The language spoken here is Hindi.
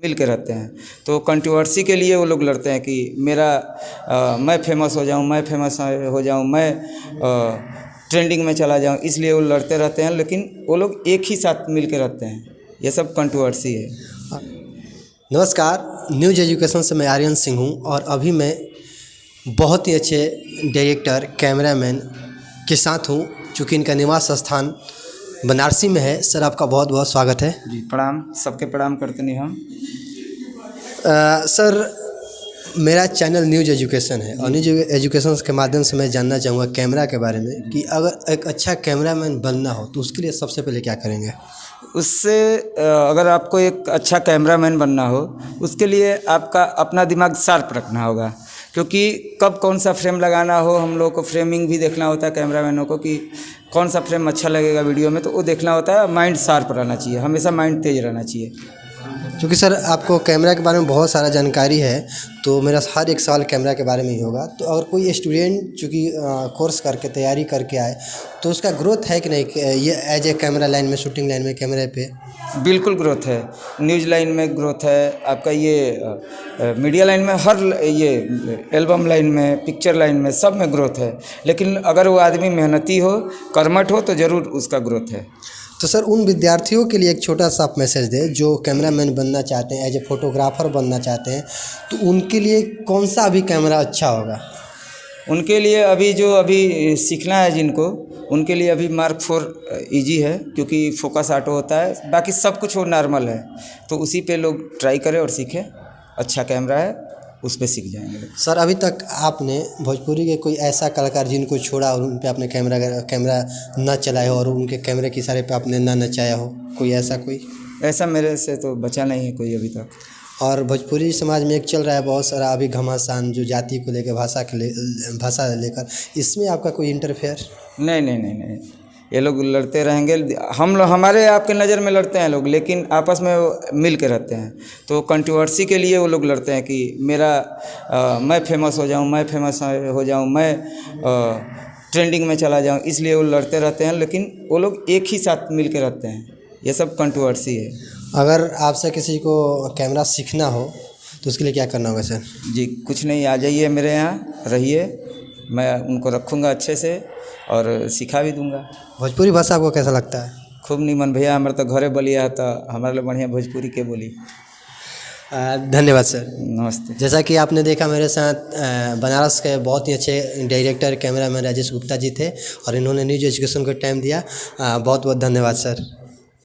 मिल के रहते हैं। तो कंट्रोवर्सी के लिए वो लोग लड़ते हैं कि मैं फेमस हो जाऊं, मैं फेमस हो जाऊं, मैं ट्रेंडिंग में चला जाऊं, इसलिए वो लड़ते रहते हैं। लेकिन वो लोग एक ही साथ मिल के रहते हैं। ये सब कंट्रोवर्सी है। नमस्कार, न्यूज एजुकेशन से मैं आर्यन सिंह हूं और अभी मैं बहुत ही अच्छे डायरेक्टर कैमरामैन के साथ हूं, चूँकि इनका निवास स्थान बनारसी में है। सर, आपका बहुत बहुत स्वागत है। जी प्रणाम, सबके प्रणाम करते नहीं हम। सर, मेरा चैनल न्यूज एजुकेशन है और न्यूज एजुकेशन के माध्यम से मैं जानना चाहूँगा कैमरा के बारे में कि अगर एक अच्छा कैमरामैन बनना हो तो उसके लिए सबसे पहले क्या करेंगे? उससे अगर आपको एक अच्छा कैमरामैन बनना हो, उसके लिए आपका अपना दिमाग शार्प रखना होगा। क्योंकि कब कौन सा फ्रेम लगाना हो, हम लोगों को फ्रेमिंग भी देखना होता है कैमरामैनों को, कि कौन सा फ्रेम अच्छा लगेगा वीडियो में, तो वो देखना होता है। माइंड शार्प रहना चाहिए, हमेशा माइंड तेज रहना चाहिए। क्योंकि सर आपको कैमरा के बारे में बहुत सारा जानकारी है, तो मेरा हर एक सवाल कैमरा के बारे में ही होगा। तो अगर कोई स्टूडेंट चूँकि कोर्स करके तैयारी करके आए तो उसका ग्रोथ है कि नहीं, ये एज ए कैमरा लाइन में, शूटिंग लाइन में, कैमरे पे? बिल्कुल ग्रोथ है। न्यूज़ लाइन में ग्रोथ है आपका, ये मीडिया लाइन में, हर ये एल्बम लाइन में, पिक्चर लाइन में, सब में ग्रोथ है। लेकिन अगर वो आदमी मेहनती हो, कर्मठ हो, तो ज़रूर उसका ग्रोथ है। तो सर, उन विद्यार्थियों के लिए एक छोटा सा आप मैसेज दें जो कैमरामैन बनना चाहते हैं, एज ए फोटोग्राफर बनना चाहते हैं, तो उनके लिए कौन सा अभी कैमरा अच्छा होगा? उनके लिए अभी सीखना है जिनको, उनके लिए अभी Mark 4 ईजी है, क्योंकि फोकस ऑटो होता है, बाकी सब कुछ वो नॉर्मल है। तो उसी पे लोग ट्राई करें और सीखें। अच्छा कैमरा है, उस पे सीख जाएंगे। सर, अभी तक आपने भोजपुरी के कोई ऐसा कलाकार जिनको छोड़ा और उन पे आपने कैमरा न चलाया हो और उनके कैमरे के इशारे पे आपने ना नचाया हो, कोई ऐसा मेरे से तो बचा नहीं है कोई अभी तक। और भोजपुरी समाज में एक चल रहा है बहुत सारा अभी घमासान, जो जाति को लेकर, भाषा लेकर, इसमें आपका कोई इंटरफेयर? नहीं, ये लोग लड़ते रहेंगे। हमारे आपके नज़र में लड़ते हैं लोग, लेकिन आपस में मिल के रहते हैं। तो कंट्रोवर्सी के लिए वो लोग लड़ते हैं कि मैं फेमस हो जाऊं, मैं फेमस हो जाऊं, मैं ट्रेंडिंग में चला जाऊं, इसलिए वो लड़ते रहते हैं। लेकिन वो लोग एक ही साथ मिल के रहते हैं। ये सब कंट्रोवर्सी है। अगर आपसे किसी को कैमरा सीखना हो तो उसके लिए क्या करना होगा सर? जी कुछ नहीं, आ जाइए मेरे यहाँ, रहिए, मैं उनको रखूँगा अच्छे से और सिखा भी दूँगा। भोजपुरी भाषा आपको कैसा लगता है? खूब निमन भैया, हमारे तो घरे बलिया है, तो हमारे लिए बढ़िया भोजपुरी के बोली। धन्यवाद सर। नमस्ते। जैसा कि आपने देखा, मेरे साथ बनारस के बहुत ही अच्छे डायरेक्टर कैमरामैन राजेश गुप्ता जी थे और इन्होंने न्यूज एजुकेशन को टाइम दिया। बहुत बहुत धन्यवाद सर।